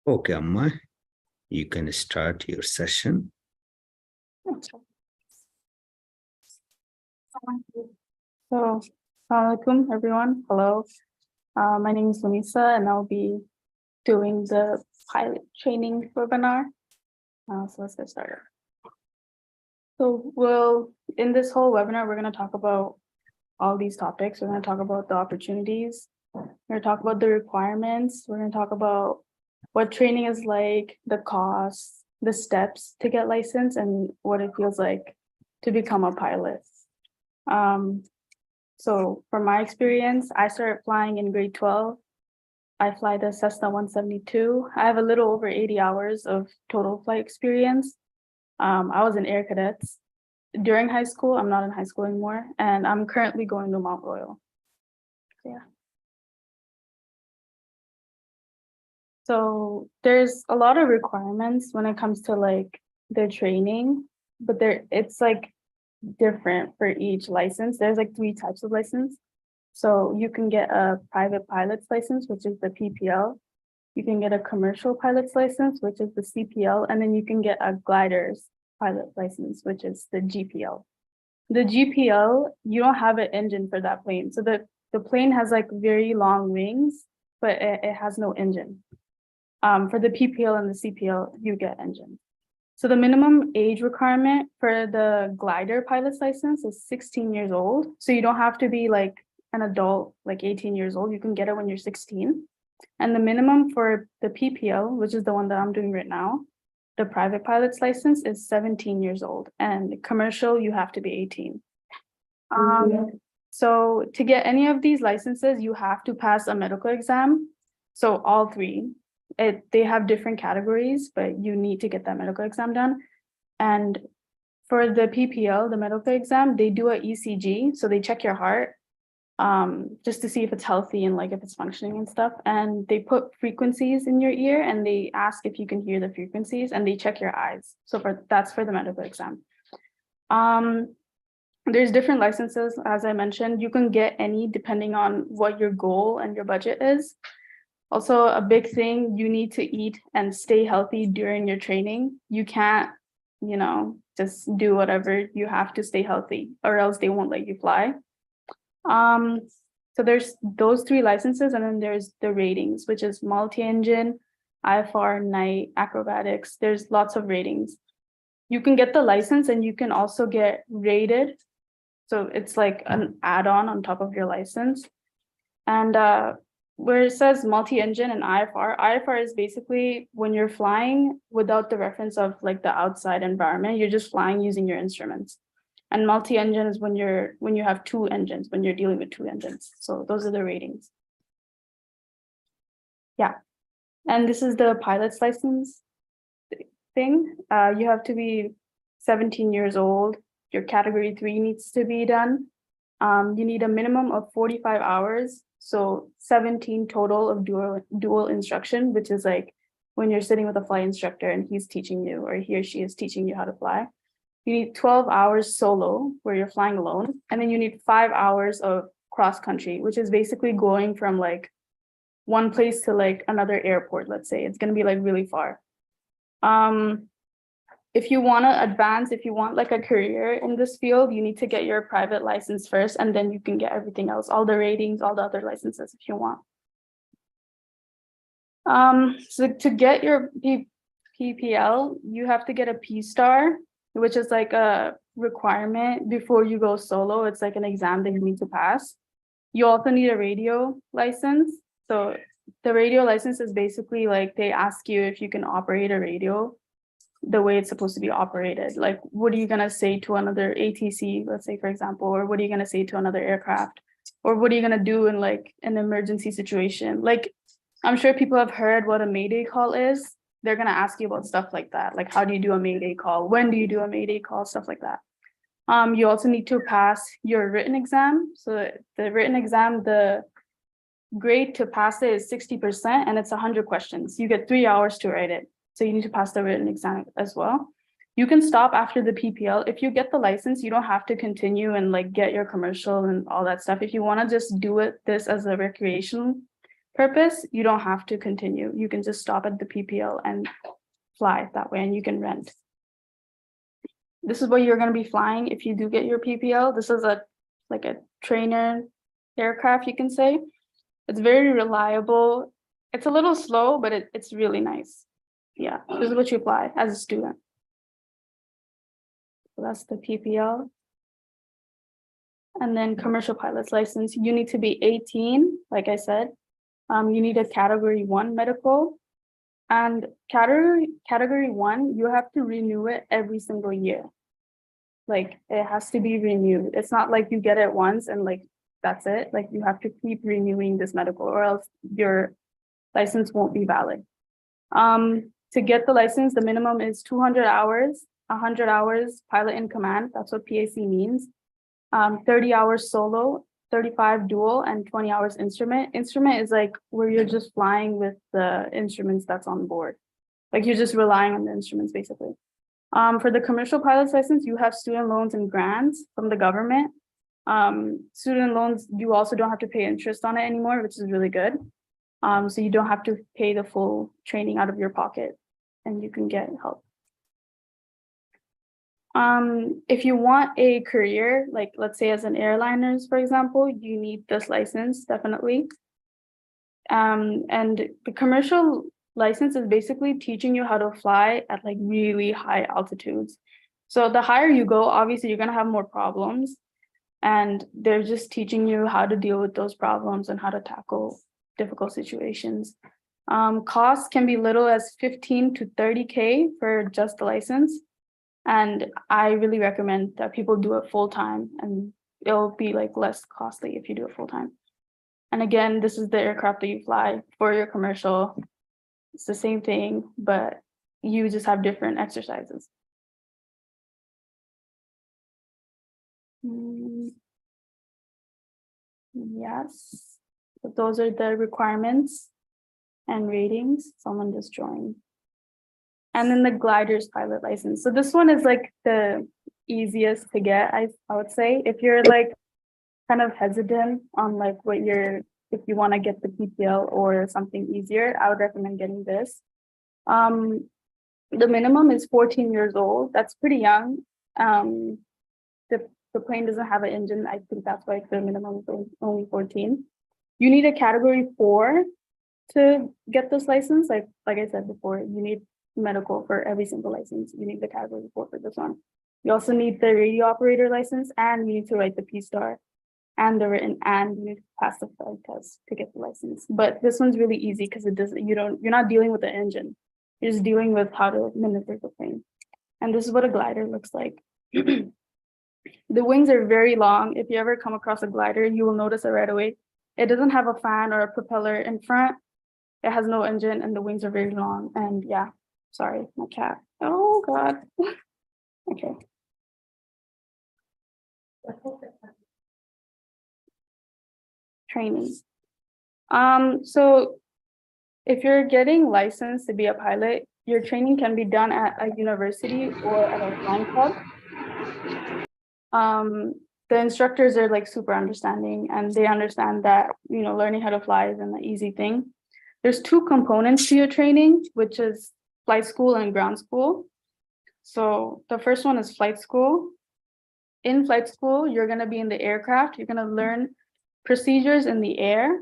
Okay, Amma, you can start your session. So, Assalamualaikum everyone. Hello. My name is Lamisa and I'll be doing the pilot training webinar. So let's get started. So in this whole webinar, we're going to talk about all these topics. We're going to talk about the opportunities. We're going to talk about the requirements. We're going to talk about what training is like, the costs, the steps to get licensed, and what it feels like to become a pilot. So from my experience, I started flying in grade 12. I fly the Cessna 172. I have a little over 80 hours of total flight experience. I was in Air Cadets. During high school, I'm not in high school anymore, and I'm currently going to Mount Royal. Yeah. So there's a lot of requirements when it comes to like the training, but it's like different for each license. There's like 3 types of license. So you can get a private pilot's license, which is the PPL. You can get a commercial pilot's license, which is the CPL, and then you can get a glider's pilot license, which is the GPL. The GPL, you don't have an engine for that plane. So the plane has like very long wings, but it has no engine. For the PPL and the CPL, you get engine. So the minimum age requirement for the glider pilot's license is 16 years old. So you don't have to be like an adult, like 18 years old. You can get it when you're 16. And the minimum for the PPL, which is the one that I'm doing right now, the private pilot's license is 17 years old. And commercial, you have to be 18. So to get any of these licenses, you have to pass a medical exam. So all 3. They have different categories, but you need to get that medical exam done. And for the PPL, the medical exam, they do a ECG. So they check your heart just to see if it's healthy and like if it's functioning and stuff. And they put frequencies in your ear and they ask if you can hear the frequencies, and they check your eyes. So that's for the medical exam. There's different licenses, as I mentioned. You can get any depending on what your goal and your budget is. Also, a big thing, you need to eat and stay healthy during your training. You can't, just do whatever. You have to stay healthy or else they won't let you fly. So there's those 3 licenses, and then there's the ratings, which is multi-engine, IFR, night, acrobatics. There's lots of ratings. You can get the license and you can also get rated. So it's like an add-on on top of your license. And where it says multi-engine and IFR is basically when you're flying without the reference of like the outside environment, you're just flying using your instruments. And multi-engine is when you have 2 engines, when you're dealing with 2 engines. So those are the ratings. Yeah. And this is the pilot's license thing. You have to be 17 years old. Your category 3 needs to be done. You need a minimum of 45 hours. So 17 total of dual instruction, which is like when you're sitting with a flight instructor and he's teaching you, or he or she is teaching you how to fly. You need 12 hours solo where you're flying alone. And then you need 5 hours of cross country, which is basically going from like one place to like another airport. Let's say it's going to be like really far. If you want to advance, if you want like a career in this field, you need to get your private license first, and then you can get everything else, all the ratings, all the other licenses if you want. So to get your PPL, you have to get a P-star, which is like a requirement before you go solo. It's like an exam that you need to pass. You also need a radio license. So the radio license is basically like they ask you if you can operate a radio the way it's supposed to be operated. Like, what are you going to say to another ATC, let's say, for example, or what are you going to say to another aircraft, or what are you going to do in like an emergency situation? Like, I'm sure people have heard what a Mayday call is. They're going to ask you about stuff like that. Like, how do you do a Mayday call? When do you do a Mayday call? Stuff like that. You also need to pass your written exam. So the written exam, the grade to pass it is 60%, and it's 100 questions. You get 3 hours to write it. So you need to pass the written exam as well. You can stop after the PPL. If you get the license, you don't have to continue and like get your commercial and all that stuff. If you want to just do this as a recreation, purpose, you don't have to continue. You can just stop at the PPL and fly that way, and you can rent. This is what you're going to be flying if you do get your PPL. This is like a trainer aircraft, you can say. It's very reliable. It's a little slow, but it's really nice. Yeah, this is what you fly as a student. So that's the PPL. And then commercial pilot's license, you need to be 18, like I said. You need a category 1 medical. And category 1, you have to renew it every single year. Like it has to be renewed. It's not like you get it once and like that's it. Like you have to keep renewing this medical, or else your license won't be valid. To get the license, the minimum is 200 hours, 100 hours pilot in command. That's what PAC means. 30 hours solo, 35 dual, and 20 hours instrument. Instrument is like where you're just flying with the instruments that's on board. Like you're just relying on the instruments basically. For the commercial pilot's license, you have student loans and grants from the government. Student loans, you also don't have to pay interest on it anymore, which is really good. So you don't have to pay the full training out of your pocket, and you can get help. If you want a career, like let's say as an airliners, for example, you need this license, definitely. And the commercial license is basically teaching you how to fly at like really high altitudes. So the higher you go, obviously you're gonna have more problems, and they're just teaching you how to deal with those problems and how to tackle difficult situations. Costs can be little as 15 to 30K for just the license. And I really recommend that people do it full time, and it'll be like less costly if you do it full time. And again, this is the aircraft that you fly for your commercial. It's the same thing, but you just have different exercises. Yes, but those are the requirements and ratings. Someone just joined. And then the glider's pilot license. So this one is like the easiest to get, I would say. If you're like kind of hesitant on like if you want to get the PPL or something easier, I would recommend getting this. The minimum is 14 years old. That's pretty young. The plane doesn't have an engine. I think that's why the minimum is only 14. You need a category 4 to get this license. Like I said before, you need medical for every single license. You need the category 4 for this one. You also need the radio operator license, and you need to write the P-STAR and the written, and you need to pass the flight test to get the license. But this one's really easy because you're not dealing with the engine. You're just dealing with how to maneuver the plane. And this is what a glider looks like. The wings are very long. If you ever come across a glider, you will notice it right away. It doesn't have a fan or a propeller in front. It has no engine, and the wings are very long. And yeah, sorry, my cat. Oh God. Okay. Training. So if you're getting licensed to be a pilot, your training can be done at a university or at a flying club. The instructors are like super understanding, and they understand that, learning how to fly isn't an easy thing. There's 2 components to your training, which is flight school and ground school. So the first one is flight school. In flight school, you're going to be in the aircraft. You're going to learn procedures in the air.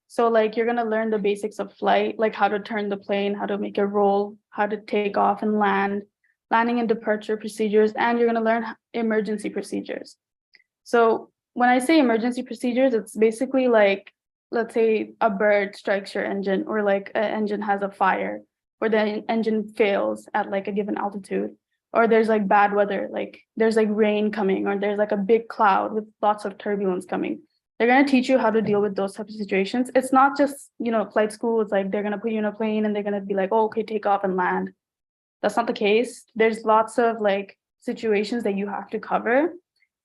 So like you're going to learn the basics of flight, like how to turn the plane, how to make a roll, how to take off and land, landing and departure procedures, and you're going to learn emergency procedures. So when I say emergency procedures, it's basically like, let's say a bird strikes your engine, or like an engine has a fire, or the engine fails at like a given altitude, or there's like bad weather, like there's like rain coming, or there's like a big cloud with lots of turbulence coming. They're going to teach you how to deal with those types of situations. It's not just, flight school. It's like they're going to put you in a plane and they're going to be like, oh, okay, take off and land. That's not the case. There's lots of like situations that you have to cover,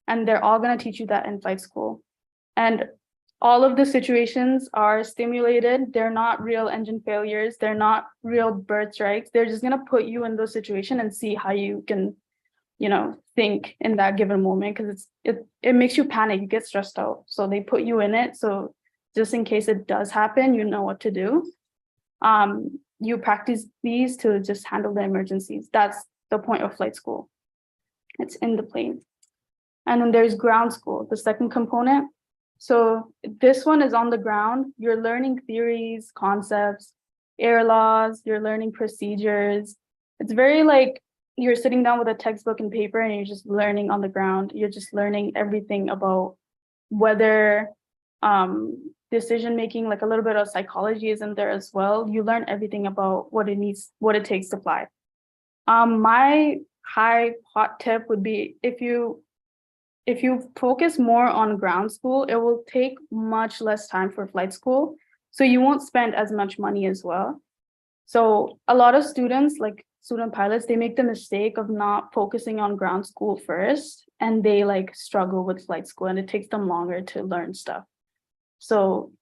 and they're all going to teach you that in flight school. And all of the situations are stimulated. They're not real engine failures. They're not real bird strikes. They're just going to put you in those situations and see how you can, think in that given moment, because it makes you panic. You get stressed out. So they put you in it so just in case it does happen, you know what to do. You practice these to just handle the emergencies. That's the point of flight school. It's in the plane. And then there's ground school, the second component. So this one is on the ground. You're learning theories, concepts, air laws, you're learning procedures. It's very like you're sitting down with a textbook and paper and you're just learning on the ground. You're just learning everything about weather, decision making, like a little bit of psychology is in there as well. You learn everything about what it takes to fly. My hot tip would be if you focus more on ground school, it will take much less time for flight school. So you won't spend as much money as well. So a lot of students, like student pilots, they make the mistake of not focusing on ground school first, and they like struggle with flight school and it takes them longer to learn stuff. So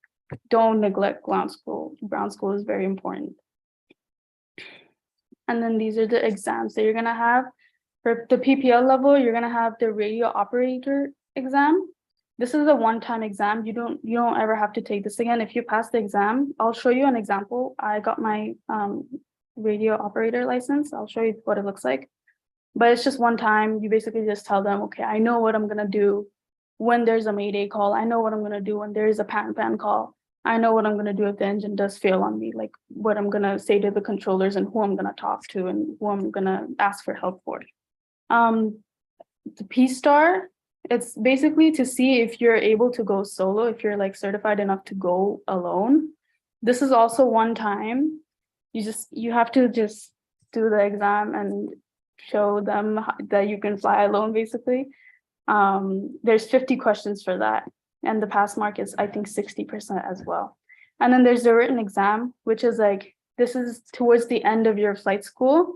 don't neglect ground school. Ground school is very important. And then these are the exams that you're gonna have. For the PPL level, you're gonna have the radio operator exam. This is a one-time exam. You don't ever have to take this again. If you pass the exam, I'll show you an example. I got my radio operator license. I'll show you what it looks like. But it's just one time. You basically just tell them, okay, I know what I'm gonna do when there's a Mayday call. I know what I'm gonna do when there is a pan call. I know what I'm gonna do if the engine does fail on me, like what I'm gonna say to the controllers and who I'm gonna talk to and who I'm gonna ask for help for. The P-Star, it's basically to see if you're able to go solo, if you're like certified enough to go alone. This is also one time. You have to just do the exam and show them that you can fly alone, basically. There's 50 questions for that. And the pass mark is, I think, 60% as well. And then there's the written exam, which is like, this is towards the end of your flight school.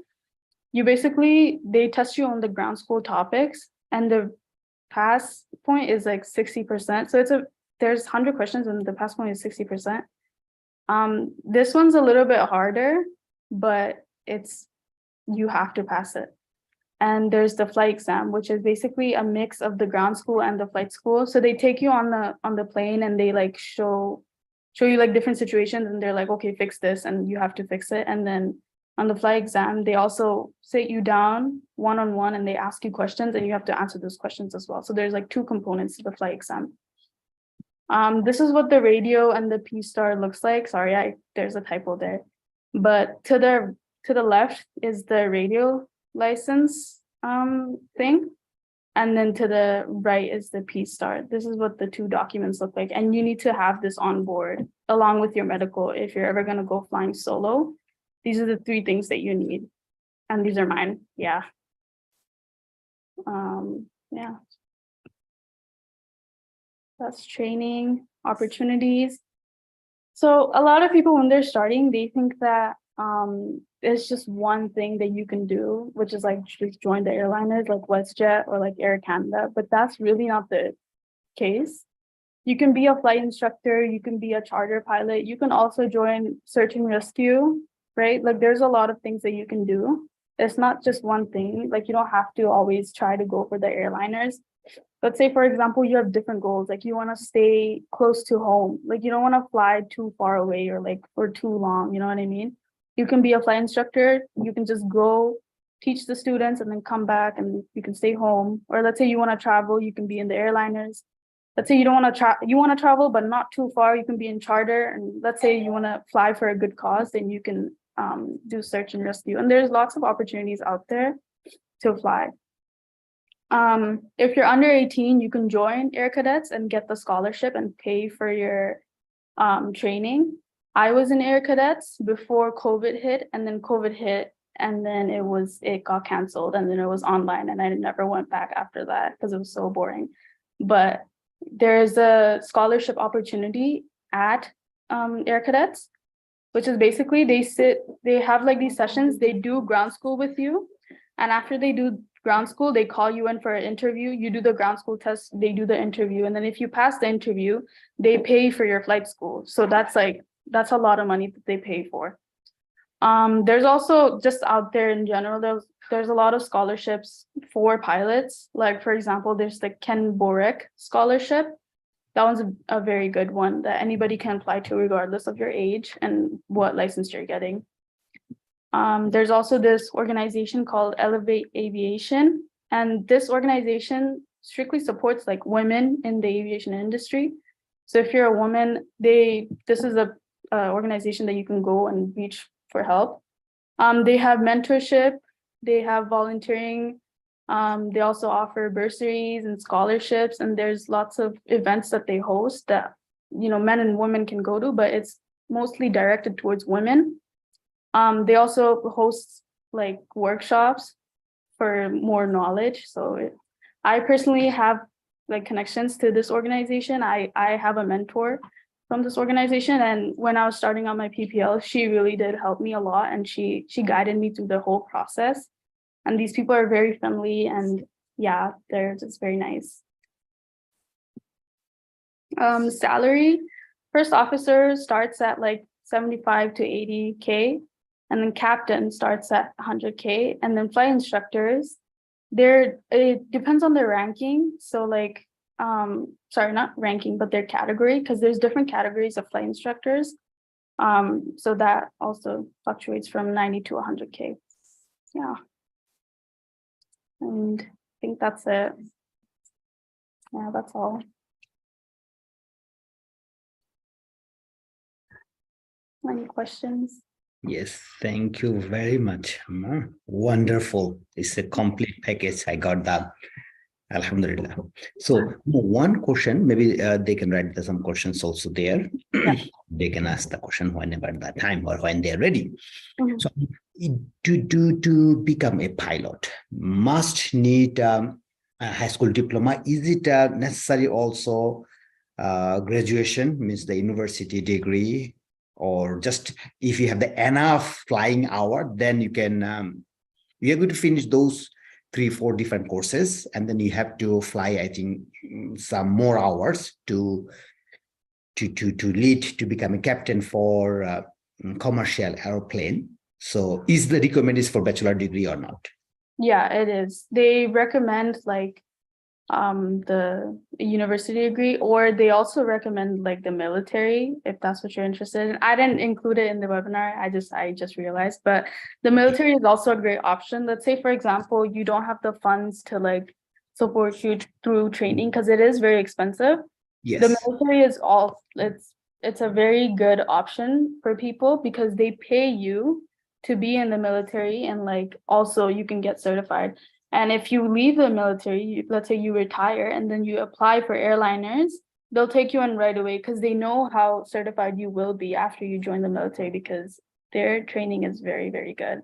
They test you on the ground school topics, and the pass point is like 60%. So there's 100 questions and the pass point is 60%. This one's a little bit harder, but you have to pass it. And there's the flight exam, which is basically a mix of the ground school and the flight school. So they take you on the plane and they like show you like different situations and they're like, okay, fix this, and you have to fix it. And then on the flight exam, they also sit you down one-on-one and they ask you questions and you have to answer those questions as well. So there's like two components to the flight exam. This is what the radio and the P-Star looks like. Sorry, there's a typo there. But to the left is the radio license thing. And then to the right is the P-Star. This is what the two documents look like. And you need to have this on board along with your medical if you're ever gonna go flying solo. These are the three things that you need. And these are mine, yeah. Yeah. That's training, opportunities. So a lot of people, when they're starting, they think that it's just one thing that you can do, which is like just join the airliners like WestJet or like Air Canada, but that's really not the case. You can be a flight instructor, you can be a charter pilot, you can also join search and rescue, right? Like there's a lot of things that you can do. It's not just one thing. Like you don't have to always try to go for the airliners. Let's say, for example, you have different goals. Like you want to stay close to home. Like you don't want to fly too far away or like for too long. You know what I mean? You can be a flight instructor. You can just go teach the students and then come back and you can stay home. Or let's say you want to travel, you can be in the airliners. Let's say you don't want to you want to travel, but not too far. You can be in charter. And let's say you want to fly for a good cause, then you can do search and rescue. And there's lots of opportunities out there to fly. If you're under 18, you can join Air Cadets and get the scholarship and pay for your training. I was in Air Cadets before COVID hit, and then COVID hit, and then it got canceled, and then it was online, and I never went back after that because it was so boring. But there's a scholarship opportunity at Air Cadets, which is basically they have like these sessions, they do ground school with you, and after they do ground school, they call you in for an interview. You do the ground school test, they do the interview, and then if you pass the interview, they pay for your flight school. So that's a lot of money that they pay for. There's also just out there in general, there's a lot of scholarships for pilots. Like for example, there's the Ken Borek scholarship. That one's a very good one that anybody can apply to regardless of your age and what license you're getting. There's also this organization called Elevate Aviation, and this organization strictly supports like women in the aviation industry. So if you're a woman, this is a organization that you can go and reach for help. They have mentorship, they have volunteering. They also offer bursaries and scholarships, and there's lots of events that they host that, you know, men and women can go to, but it's mostly directed towards women. They also host like workshops for more knowledge. So I personally have like connections to this organization. I have a mentor from this organization, and when I was starting on my PPL, she really did help me a lot, and she guided me through the whole process. And these people are very friendly, and yeah, they're just very nice. Salary, first officer starts at like 75 to 80K, and then captain starts at 100K, and then flight instructors, it depends on their ranking. So like, sorry, not ranking, but their category, because there's different categories of flight instructors. So that also fluctuates from 90 to 100K. Yeah. And I think that's it. Yeah, that's all. Any questions? Yes, thank you very much. Wonderful. It's a complete package. I got that. Alhamdulillah. So one question, maybe they can write some questions also there. Yeah. They can ask the question whenever that time or when they're ready. Mhm. So to become a pilot, must need a high school diploma. Is it necessary also graduation, means the university degree, or just if you have the enough flying hour, then you can you're going to finish those 3-4 different courses, and then you have to fly, I think, some more hours to lead to become a captain for commercial airplane. So is the requirement is for bachelor degree or not? Yeah, it is. They recommend like the university degree, or they also recommend like the military, if that's what you're interested in. I didn't include it in the webinar. I just realized, but the military is also a great option. Let's say, for example, you don't have the funds to like support you through training because it is very expensive. Yes. The military is it's a very good option for people because they pay you to be in the military, and like also you can get certified. And if you leave the military, let's say you retire and then you apply for airliners, they'll take you in right away because they know how certified you will be after you join the military because their training is very, very good.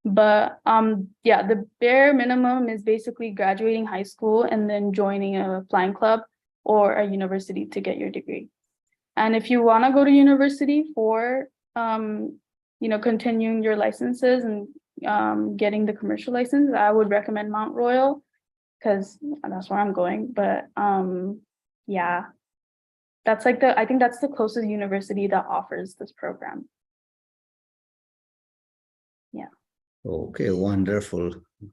But yeah, the bare minimum is basically graduating high school and then joining a flying club or a university to get your degree. And if you want to go to university for continuing your licenses and getting the commercial license, I would recommend Mount Royal because that's where I'm going. But yeah, that's like I think that's the closest university that offers this program. Yeah. Okay, wonderful.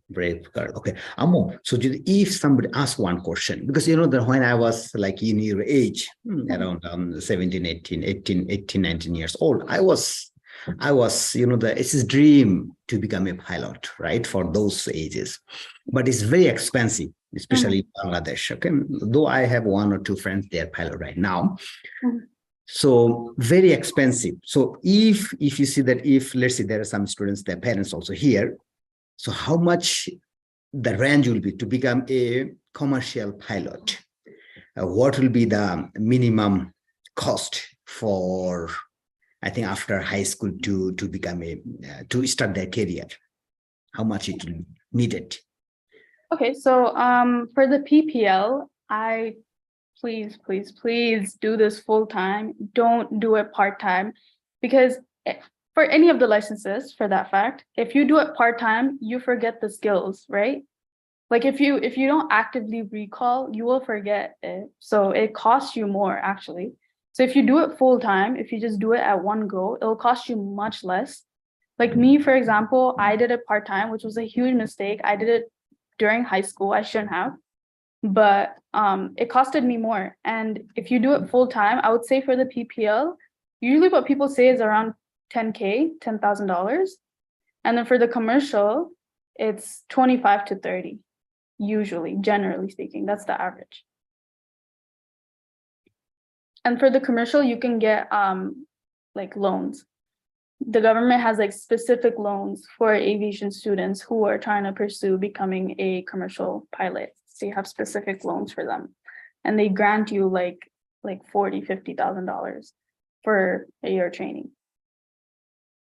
Brave girl. Okay, Amo. So if somebody asks one question, because you know that when I was like in your age, around 17, 18, 19 years old, I was, you know, it's a dream to become a pilot, right? For those ages. But it's very expensive, especially in Bangladesh. Okay. Though I have 1 or 2 friends, they are pilot right now. So very expensive. So if you see that, if let's say there are some students, their parents also here, so how much the range will be to become a commercial pilot? What will be the minimum cost for, I think, after high school to become to start their career? How much it will needed? Okay, so for the PPL, please do this full time. Don't do it part time, because for any of the licenses, for that fact, if you do it part time, you forget the skills, right? Like if you don't actively recall, you will forget it. So it costs you more actually. So if you do it full time, if you just do it at one go, it'll cost you much less. Like me, for example, I did it part time, which was a huge mistake. I did it during high school. I shouldn't have. but it costed me more. And if you do it full time, I would say for the PPL, usually what people say is around 10K, $10,000. And then for the commercial, it's 25 to 30, usually, generally speaking, that's the average. And for the commercial, you can get like loans. The government has like specific loans for aviation students who are trying to pursue becoming a commercial pilot. So you have specific loans for them, and they grant you like $40,000, $50,000 for a year training.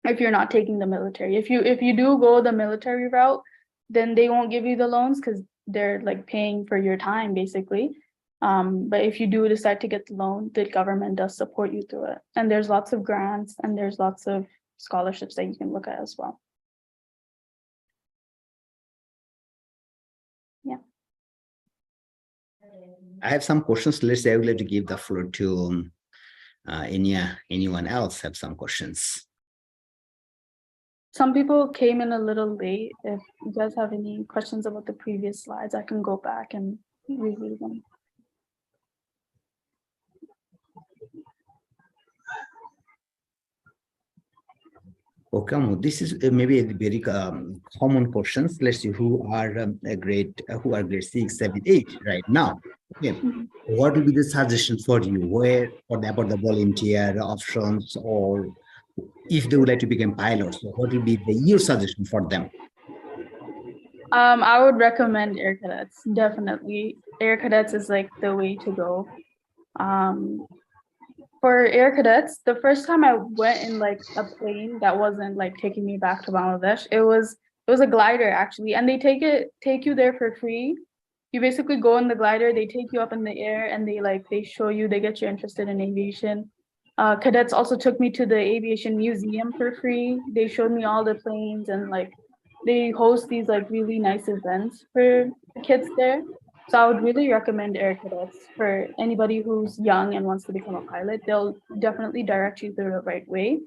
If you're not taking the military, if you do go the military route, then they won't give you the loans because they're like paying for your time basically. But if you do decide to get the loan, the government does support you through it. And there's lots of grants and there's lots of scholarships that you can look at as well. Yeah. I have some questions. Let's say I would like to give the floor to anyone else have some questions. Some people came in a little late. If you guys have any questions about the previous slides, I can go back and review them. Okay, this is maybe a very common questions. Let's see who are grade 6, 7, 8 right now. Okay. What will be the suggestion for you? Where about the volunteer options, or if they would like to become pilots, so what will be your suggestion for them? I would recommend Air Cadets. Definitely, Air Cadets is like the way to go. For Air Cadets, the first time I went in like a plane that wasn't like taking me back to Bangladesh, it was a glider actually, and they take you there for free. You basically go in the glider, they take you up in the air, and they show you, they get you interested in aviation. Cadets also took me to the aviation museum for free. They showed me all the planes, and like they host these like really nice events for kids there. So I would really recommend Air Cadets for anybody who's young and wants to become a pilot. They'll definitely direct you through the right way.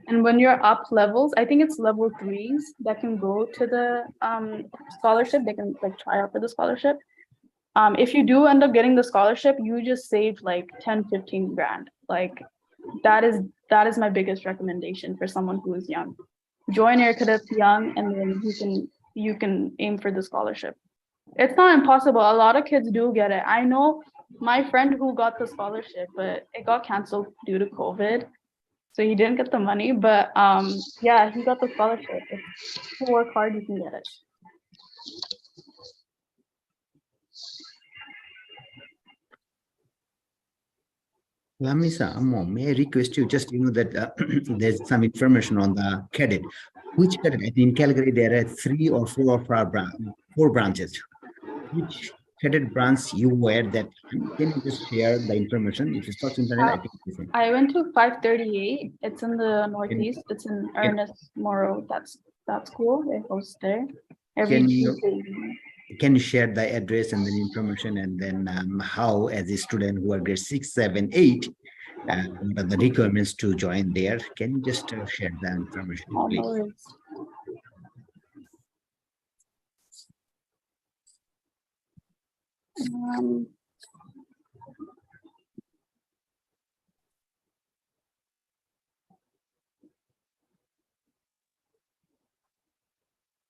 And when you're up levels, I think it's level 3s that can go to the scholarship. They can like try out for the scholarship. If you do end up getting the scholarship, you just saved like 10, 15 grand. Like that is my biggest recommendation for someone who is young. Join Air Cadets young, and then you can aim for the scholarship. It's not impossible. A lot of kids do get it. I know my friend who got the scholarship, but it got canceled due to COVID. So he didn't get the money, but yeah, he got the scholarship. If you work hard, you can get it. Lamisa, may I request you just that there's some information on the cadet. Which cadet? I think in Calgary there are 3 or 4 or 4 branches. Which cadet branch you were that? Can you just share the information? If you search internet, I think it's I went to 538. It's in the Northeast. It's in Ernest Morrow. That's cool. They host there every Tuesday. Can you share the address and then information, and then how, as a student who are grade 6, 7, 8, what are the requirements to join there? Can you just share the information, please?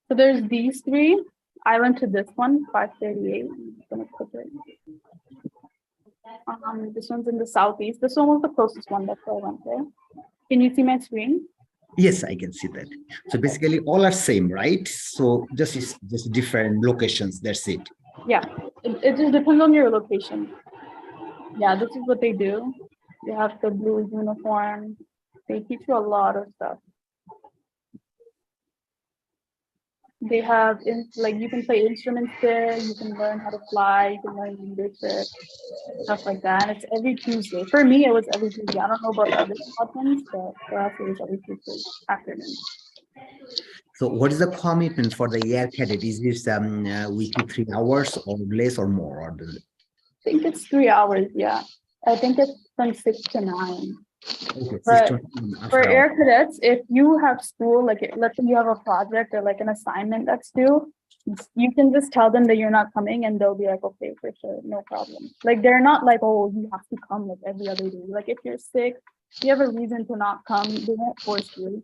So there's these 3. I went to this one, 538. I'm just gonna click it. This one's in the Southeast. This one was the closest one. That's why I went there. Can you see my screen? Yes, I can see that. So basically all are same, right? So just different locations, that's it. Yeah, it just depends on your location. Yeah, this is what they do. You have the blue uniform. They teach you a lot of stuff. They have like you can play instruments there, you can learn how to fly, you can learn leadership, stuff like that. And it's every Tuesday. For me, it was every Tuesday. I don't know about other departments, but for us it was every Tuesday afternoon. So what is the commitment for the Air Cadet? Is this weekly 3 hours or less or more? Or I think it's 3 hours, yeah. I think it's from 6 to 9. Okay, But 6:21 for after hours. air cadets, if you have school, like let's say you have a project or like an assignment that's due, you can just tell them that you're not coming and they'll be like, okay, for sure, no problem. Like they're not like, oh, you have to come like every other day. Like if you're sick, you have a reason to not come, they won't force you.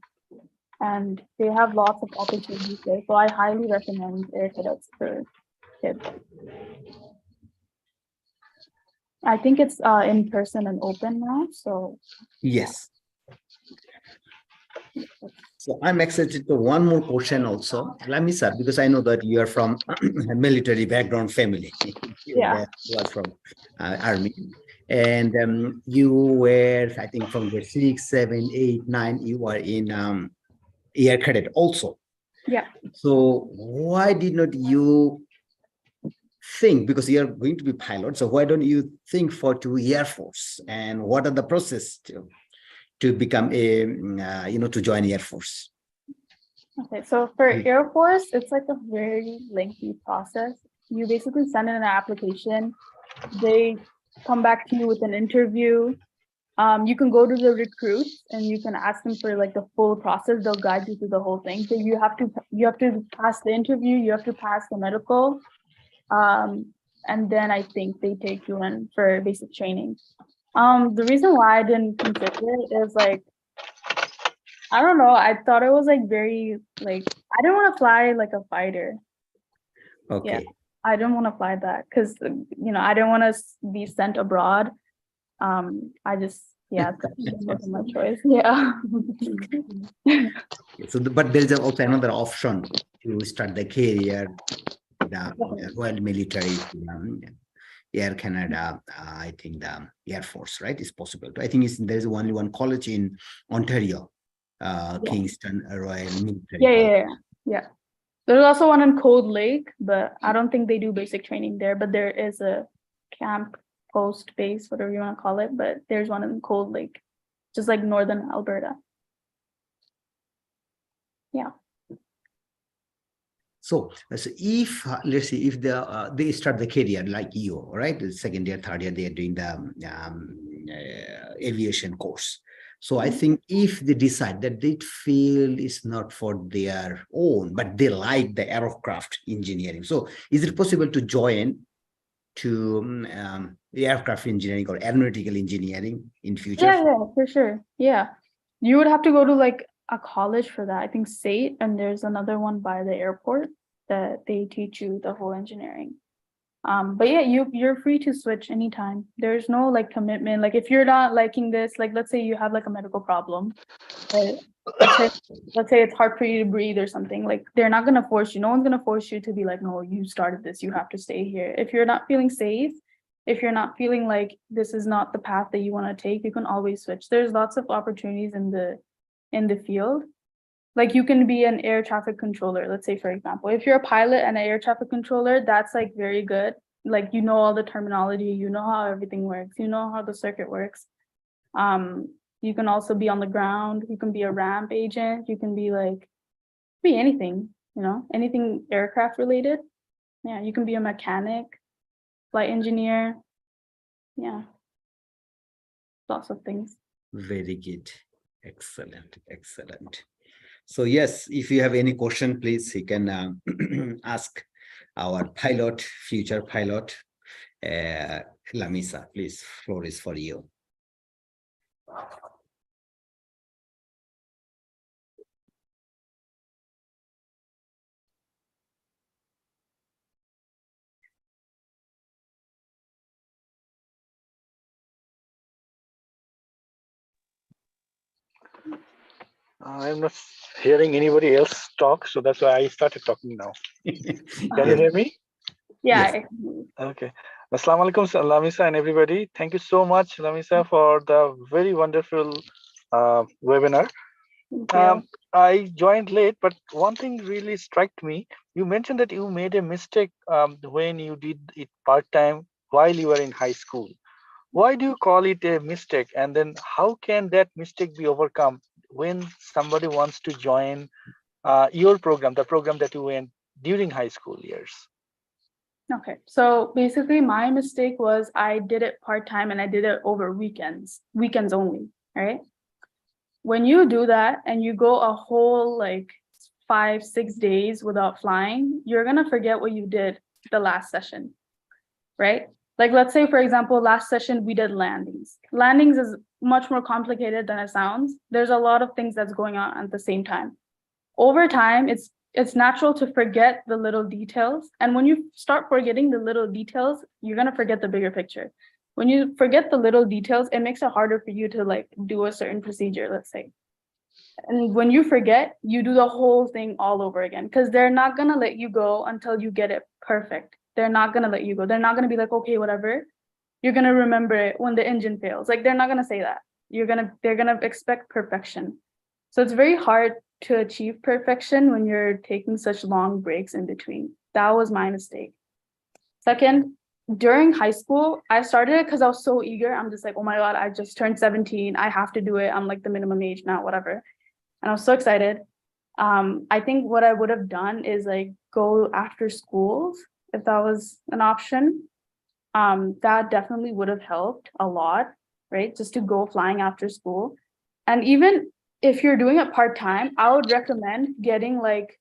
And they have lots of opportunities there. So I highly recommend air cadets for kids. I think it's in person and open now. So Yes. So I'm excited to one more question also, Lamisa, because I know that you are from a military background family. Your yeah. dad was from army, and you were, I think, from the 6, 7, 8, 9. You were in air cadet also. Yeah. So why did not you think, because you are going to be pilot, so why don't you think for to Air Force, and what are the process to become a to join Air Force? Okay, so for Air Force, it's like a very lengthy process. You basically send in an application. They come back to you with an interview. You can go to the recruits and you can ask them for like the full process. They'll guide you through the whole thing. So you have to pass the interview. You have to pass the medical, and then I think they take you in for basic training. The reason why I didn't consider it is like I don't know. I thought it was like very like I didn't want to fly like a fighter. Yeah, Okay. I didn't want to fly that because I didn't want to be sent abroad. I just that just wasn't my choice. Yeah. So, but there is also another option to start the career, the Royal Military, Air Canada. I think the Air Force, right, is possible. I think there's only one college in Ontario, Kingston Royal Military Yeah, College. yeah, yeah, yeah. There's also one in Cold Lake, but I don't think they do basic training there. But there is a camp, post, base, whatever you want to call it. But there's one in Cold Lake, just like northern Alberta. Yeah. So if let's say if they start the career like you, right, the second year, third year, they are doing the aviation course. So I think if they decide that they feel is not for their own, but they like the aircraft engineering, so is it possible to join to aircraft engineering or aeronautical engineering in future? Yeah, for sure. Yeah. You would have to go to like a college for that. I think SAIT, and there's another one by the airport that they teach you the whole engineering. But yeah, you're free to switch anytime. There's no like commitment. Like if you're not liking this, like let's say you have like a medical problem, right? Let's say it's hard for you to breathe or something, like they're not gonna force you. No one's gonna force you to be like, no, you started this, you have to stay here. If you're not feeling safe, if you're not feeling like this is not the path that you want to take, you can always switch. There's lots of opportunities in the field. Like you can be an air traffic controller, let's say, for example. If you're a pilot and an air traffic controller, that's like very good. Like you know all the terminology, you know how everything works, you know how the circuit works. You can also be on the ground, you can be a ramp agent, you can be like be anything, anything aircraft related. Yeah, you can be a mechanic, flight engineer. Yeah, lots of things. Very good. Excellent. Excellent. So yes, if you have any question, please, you can ask our pilot, future pilot, Lamisa. Please, floor is for you. I'm not hearing anybody else talk, so that's why I started talking now. Can you hear me? Yeah. Yes. Okay. Assalamu alaikum, Lamisa and everybody. Thank you so much, Lamisa, for the very wonderful webinar. I joined late, but one thing really struck me. You mentioned that you made a mistake when you did it part-time while you were in high school. Why do you call it a mistake? And then how can that mistake be overcome when somebody wants to join your program, the program that you went during high school years? Okay, so basically my mistake was I did it part-time and I did it over weekends only, right? When you do that and you go a whole like 5-6 days without flying, you're gonna forget what you did the last session, right? Like, let's say, for example, last session we did landings. Landings is much more complicated than it sounds. There's a lot of things that's going on at the same time. Over time, it's natural to forget the little details. And when you start forgetting the little details, you're gonna forget the bigger picture. When you forget the little details, it makes it harder for you to like do a certain procedure, let's say. And when you forget, you do the whole thing all over again because they're not gonna let you go until you get it perfect. They're not gonna let you go. They're not gonna be like, okay, whatever. You're gonna remember it when the engine fails. Like they're not gonna say that. They're gonna expect perfection. So it's very hard to achieve perfection when you're taking such long breaks in between. That was my mistake. Second, during high school, I started it because I was so eager. I'm just like, oh my God, I just turned 17. I have to do it. I'm like the minimum age now, whatever. And I was so excited. I think what I would have done is like go after schools if that was an option. That definitely would have helped a lot, right? Just to go flying after school. And even if you're doing it part-time, I would recommend getting like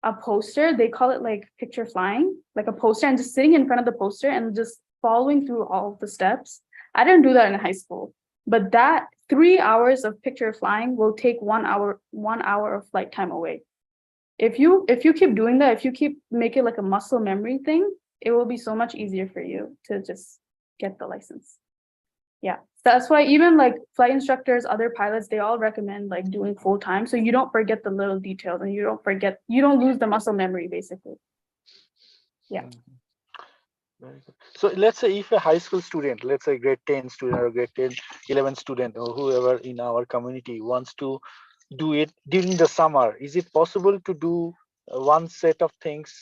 a poster. They call it like picture flying, like a poster, and just sitting in front of the poster and just following through all of the steps. I didn't do that in high school, but that 3 hours of picture flying will take 1 hour of flight time away. If you keep doing that, if you keep make it like a muscle memory thing, it will be so much easier for you to just get the license. Yeah, that's why even like flight instructors, other pilots, they all recommend like doing full time so you don't forget the little details and you don't lose the muscle memory basically. Yeah. Very good. So let's say if a high school student, let's say grade 10 student or grade 10, 11 student or whoever in our community wants to do it during the summer, is it possible to do one set of things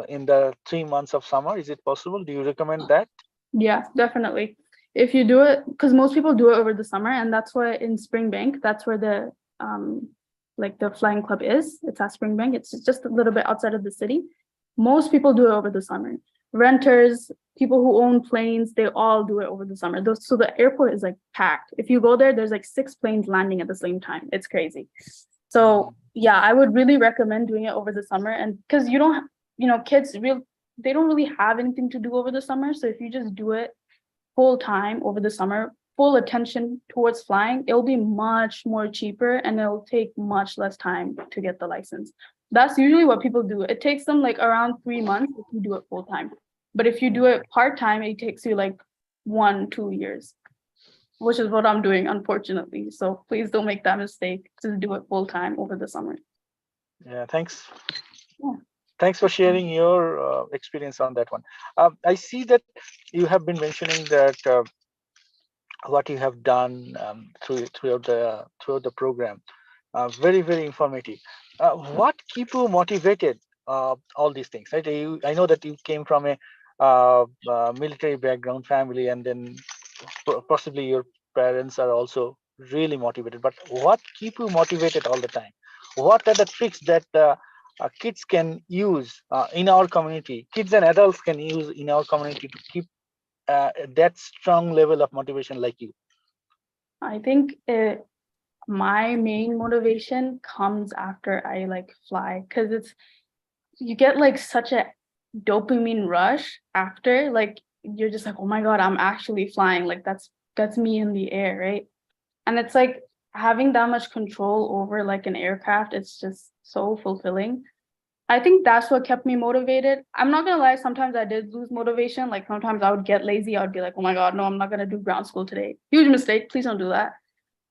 in the 3 months of summer? Is it possible? Do you recommend that? Yeah, definitely. If you do it, because most people do it over the summer, and that's why in Springbank, that's where the like the flying club is. It's at Springbank. It's just a little bit outside of the city. Most people do it over the summer. Renters, people who own planes, they all do it over the summer. So the airport is like packed. If you go there, there's like 6 planes landing at the same time. It's crazy. So yeah, I would really recommend doing it over the summer, and because you don't, kids they don't really have anything to do over the summer. So if you just do it full time over the summer, full attention towards flying, it'll be much more cheaper and it'll take much less time to get the license. That's usually what people do. It takes them like around 3 months if you do it full time. But if you do it part time, it takes you like 1-2 years, which is what I'm doing, unfortunately. So please don't make that mistake. Just do it full time over the summer. Yeah, thanks. Yeah. Thanks for sharing your experience on that one. I see that you have been mentioning that what you have done throughout the program. Very, very informative. What keep you motivated? All these things, right? I know that you came from a military background family, and then possibly your parents are also really motivated. But what keep you motivated all the time? What are the tricks that kids can use in our community? Kids and adults can use in our community to keep that strong level of motivation like you? I think my main motivation comes after I like fly, because you get like such a dopamine rush after, like you're just like, oh my God, I'm actually flying. Like that's me in the air, right? And it's like having that much control over like an aircraft, it's just so fulfilling. I think that's what kept me motivated. I'm not gonna lie, sometimes I did lose motivation. Like sometimes I would get lazy. I would be like, oh my God, no, I'm not gonna do ground school today. Huge mistake. Please don't do that.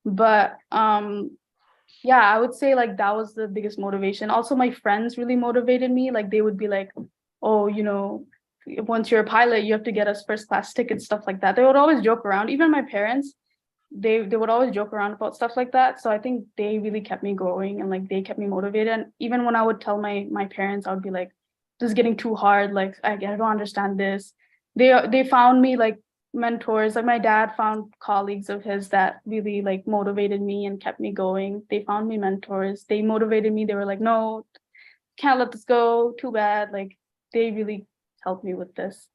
But yeah, I would say like that was the biggest motivation. Also, my friends really motivated me. Like they would be like, oh, once you're a pilot, you have to get us first class tickets, stuff like that. They would always joke around. Even my parents, they would always joke around about stuff like that. So I think they really kept me going, and like they kept me motivated. And even when I would tell my parents, I would be like, this is getting too hard. Like I don't understand this. They found me like mentors. Like my dad found colleagues of his that really like motivated me and kept me going. They found me mentors. They motivated me. They were like, no, can't let this go. Too bad. Like they really helped me with this.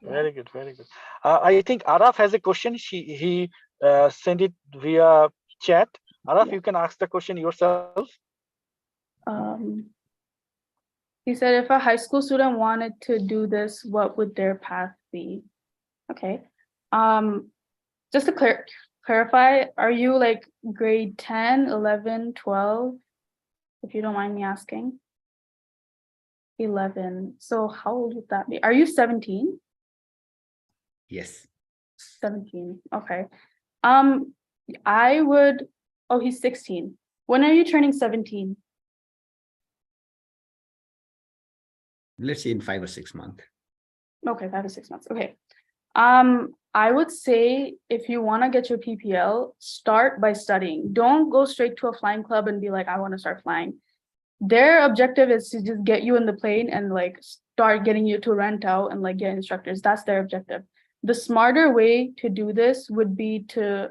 Very good, very good. I think Araf has a question. He send it via chat. Araf, Yeah. you can ask the question yourself. Um, he said, if a high school student wanted to do this, what would their path be? Okay. Just to clarify, are you like grade 10, 11, 12? If you don't mind me asking. 11. So how old would that be? Are you 17? Yes. 17. Okay. I would, oh, he's 16. When are you turning 17? Let's say in 5 or 6 months. Okay, 5 or 6 months. Okay. I would say if you want to get your PPL, start by studying. Don't go straight to a flying club and be like, I want to start flying. Their objective is to just get you in the plane and like start getting you to rent out and like get instructors. That's their objective. The smarter way to do this would be to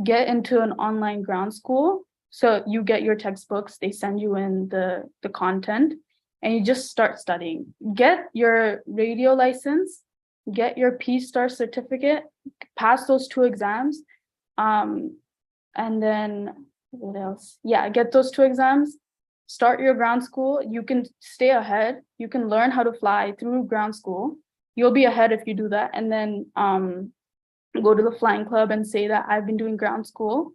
get into an online ground school. So you get your textbooks, they send you in the content, and you just start studying. Get your radio license, get your P-Star certificate, pass those 2 exams. And then what else? Yeah, get those 2 exams, start your ground school. You can stay ahead. You can learn how to fly through ground school. You'll be ahead if you do that. And then go to the flying club and say that I've been doing ground school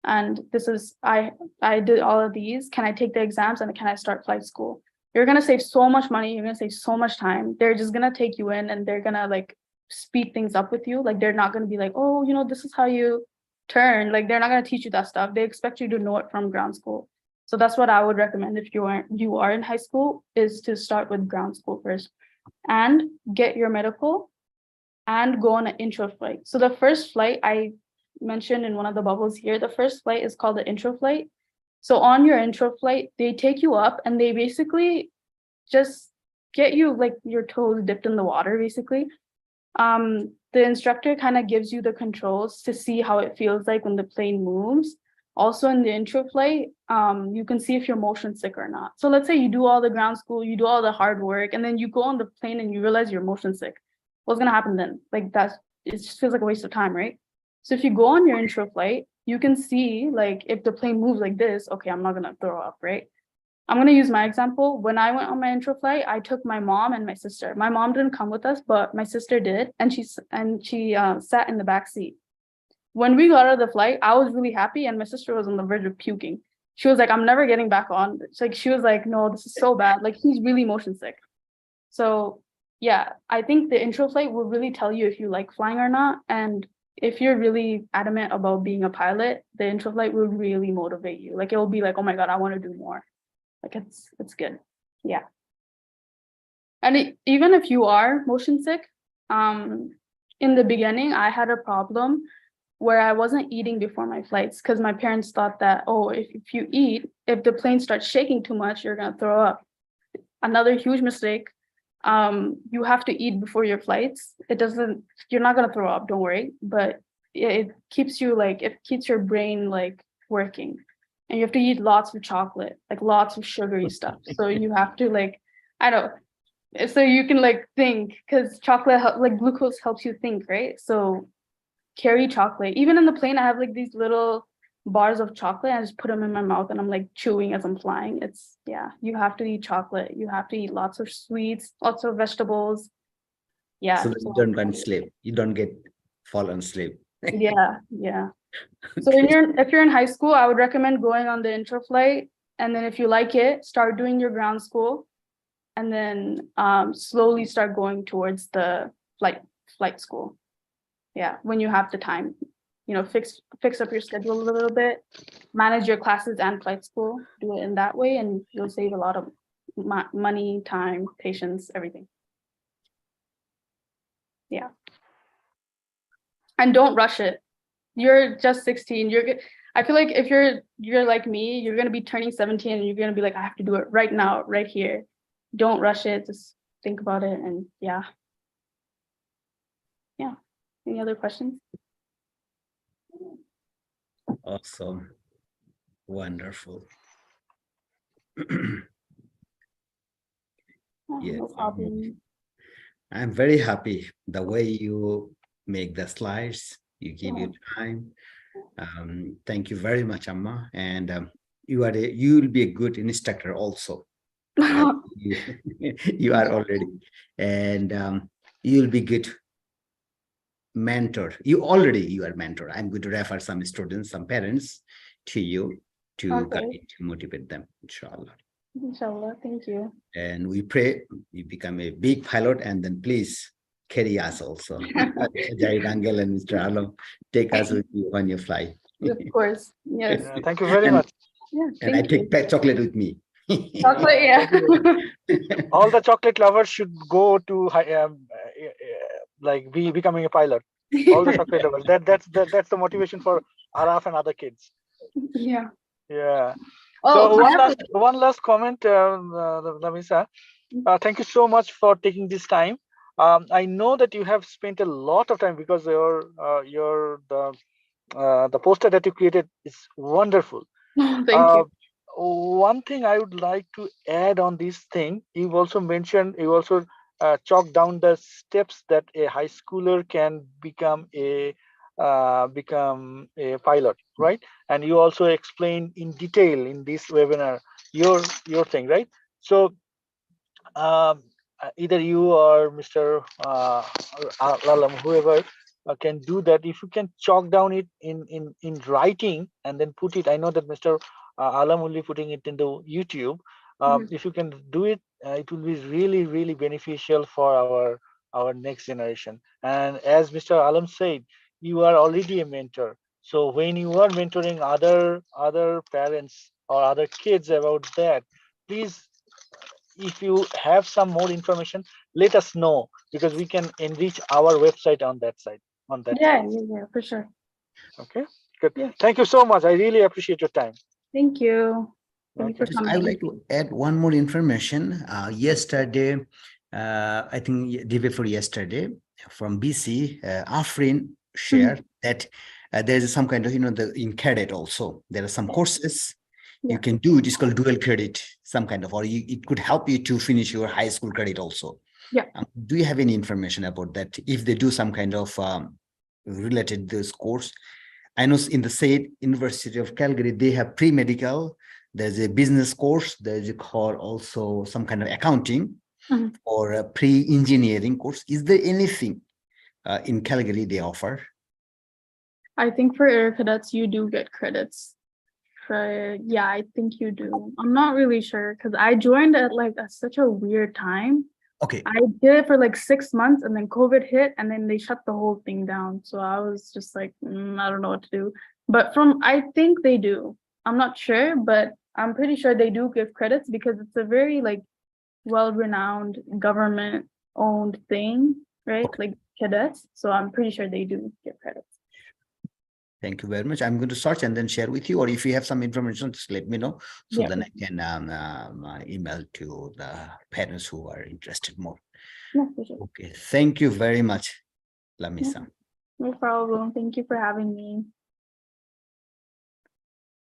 and this is I did all of these. Can I take the exams and can I start flight school? You're gonna save so much money, you're gonna save so much time. They're just gonna take you in and they're gonna like speed things up with you. Like they're not gonna be like, oh, you know, this is how you turn. Like they're not gonna teach you that stuff. They expect you to know it from ground school. So that's what I would recommend if you are in high school, is to start with ground school first and get your medical and go on an intro flight. So the first flight I mentioned in one of the bubbles here, the first flight is called the intro flight. So on your intro flight, they take you up and they basically just get you like your toes dipped in the water, basically. The instructor kind of gives you the controls to see how it feels like when the plane moves. Also in the intro flight, you can see if you're motion sick or not. So let's say you do all the ground school, you do all the hard work, and then you go on the plane and you realize you're motion sick. What's gonna happen then? Like it just feels like a waste of time, right? So if you go on your intro flight, you can see like if the plane moves like this, okay, I'm not gonna throw up, right? I'm gonna use my example. When I went on my intro flight, I took my mom and my sister. My mom didn't come with us, but my sister did, and she sat in the back seat. When we got out of the flight, I was really happy, and my sister was on the verge of puking. She was like, "I'm never getting back on." It's like she was like, "No, this is so bad. Like he's really motion sick." So yeah, I think the intro flight will really tell you if you like flying or not, and if you're really adamant about being a pilot, the intro flight will really motivate you. Like it will be like, "Oh my God, I want to do more." Like it's good. Yeah. And even if you are motion sick, in the beginning, I had a problem where I wasn't eating before my flights because my parents thought that, oh, if you eat, if the plane starts shaking too much, you're gonna throw up. Another huge mistake. You have to eat before your flights. You're not gonna throw up, don't worry, but it keeps your brain like working. And you have to eat lots of chocolate, like lots of sugary stuff. So you have to like, I don't, so you can like think, because chocolate like glucose helps you think, right? So carry chocolate. Even in the plane, I have like these little bars of chocolate. I just put them in my mouth and I'm like chewing as I'm flying. Yeah, you have to eat chocolate. You have to eat lots of sweets, lots of vegetables. Yeah. So that you don't run sleep. You don't get fall on sleep. Yeah. So if you're in high school, I would recommend going on the intro flight. And then if you like it, start doing your ground school. And then slowly start going towards the flight school. Yeah, when you have the time, fix up your schedule a little bit, manage your classes and flight school, do it in that way, and you'll save a lot of money, time, patience, everything. Yeah. And don't rush it. You're just 16. I feel like if you're like me, you're gonna be turning 17 and you're gonna be like, I have to do it right now, right here. Don't rush it. Just think about it, and yeah. Any other questions? Awesome. Wonderful. Yes. No problem. I'm very happy the way you make the slides. You give your time. Thank you very much, Amma. And you'll be a good instructor also. Like you are already. And you'll be good mentor. You are mentor. I'm going to refer some students, some parents to you to guide, to motivate them, inshallah. Inshallah, thank you. And we pray you become a big pilot, and then please carry us also. Jahid Angel and Mr. Alam, take us with you when you fly. Of course, yes. Yeah, thank you very And- much. Yeah, And I thank you. take chocolate with me. Chocolate, yeah. All the chocolate lovers should go to like becoming a pilot. All the chocolate lovers. That's the motivation for Araf and other kids. Yeah. Yeah. Oh, So I have one last comment, Lamisa. Thank you so much for taking this time. I know that you have spent a lot of time because the poster that you created is wonderful. thank Uh, you. One thing I would like to add on this thing, you also mentioned, you also chalked down the steps that a high schooler can become a pilot, right? And you also explained in detail in this webinar your thing, right? So either you or Mr. Lalam, whoever can do that. If you can chalk down it in writing and then put it, I know that Mr. Alam will be putting it into YouTube. If you can do it, it will be really beneficial for our next generation. And as Mr. Alam said, you are already a mentor. So when you are mentoring other parents or other kids about that, please, if you have some more information, let us know, because we can enrich our website on that side, Yeah, yeah, for sure. Okay, good. Yeah. Thank you so much. I really appreciate your time. Thank you. Thank you for Okay. I would coming. like to add one more information. Yesterday, I think day before yesterday, from BC, Afrin shared that there's some kind of, in credit also, there are some courses you Yeah. can do. It is called dual credit, some kind of, or it could help you to finish your high school credit also. Yeah. Do you have any information about that? If they do some kind of related this course, I know in the state University of Calgary, they have pre-medical, there's a business course, there's a called also some kind of accounting or a pre-engineering course. Is there anything in Calgary they offer? I think for air cadets, you do get credits. Yeah, I think you do. I'm not really sure because I joined at such a weird time. Okay. I did it for like 6 months and then COVID hit and then they shut the whole thing down. So I was just like, I don't know what to do. But I think they do. I'm not sure, but I'm pretty sure they do give credits because it's a very well-renowned government-owned thing, right? Okay. Like cadets. So I'm pretty sure they do give credits. Thank you very much. I'm going to search and then share with you, or if you have some information, just let me know. So Yeah. then I can email to the parents who are interested more. Yeah, for sure. Okay. Thank you very much, Lamisa. No problem. Thank you for having me.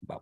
Bye-bye.